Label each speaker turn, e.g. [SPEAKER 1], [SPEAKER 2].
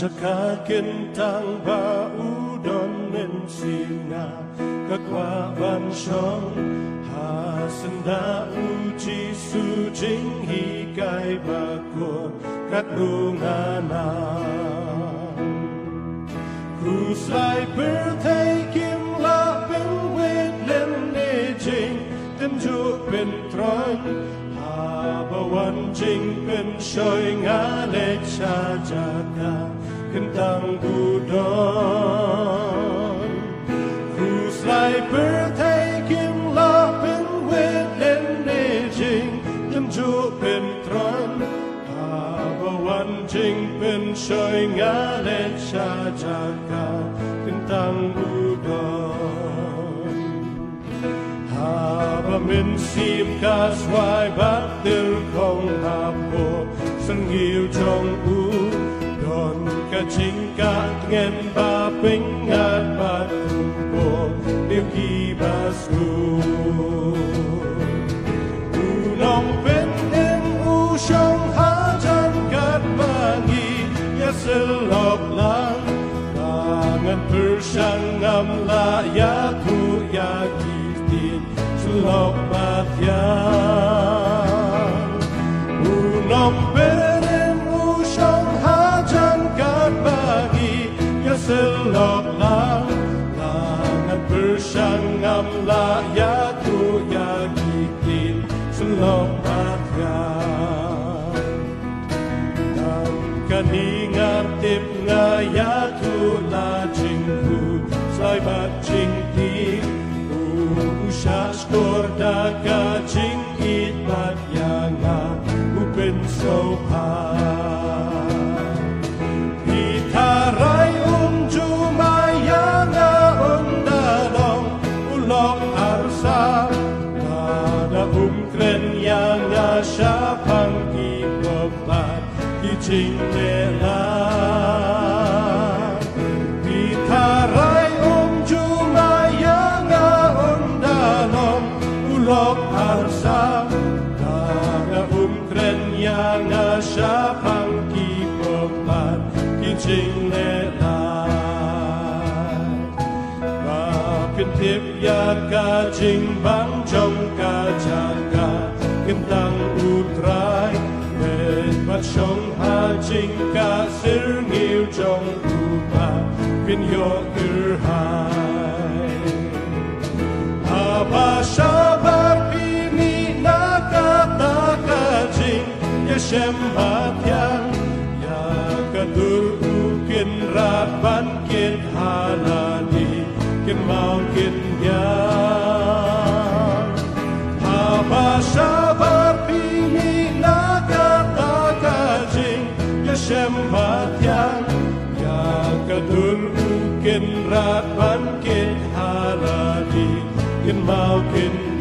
[SPEAKER 1] Kintang ba udon nen sina kakwa ban shong ha senda uji su jing hi kai ba ko kat lungana whose life birthday kim la ben wet len ne jing den ju ben tron ha ba wan jing ben shoi nga le cha jaka Kentang budon whose life birthday kim la ben wet len ne jing dem ju ben tron ha ba wan jing ben shoi nga le cha jaka kentang budon ha ba min sim ka swai bat dil kong ha po sang hiu trong u Don ka ching ka ngen ba ping at ba tumpo Điều ki ba su Unong pen en u shong ha chan kat ba ngi Ya selok lang Tangan persang ngam la ya tu ya kitin Selok bat ya Unong pen selok lang Tangan persang ngam la ya tu ya kitin selok patyan Nam kaningar tip nga ya tu la jingku Slai bat jing ti Usha skor da ka jing it bat ya nga Upen so pa Hitaray Siya pang ipapat Kijing nila Bitaray jumaya nga undalong Ulok arsa Kada krenya nga siya pang ipapat Kijing nila Mapintip ya kajing bang jong kajaka Kentang utrai Met bat shong ha jing ka sir nghiu trong upa Pin yo hai Apa shabar pimi nakata ka jing Ya shem bat yang Ya kadur ukin rat ban kin halani Kin mau kin yang Apa shabar pimi nakata jing Ya shem batyang Ya kadur ukin rat ban kin haladi Kin mau kin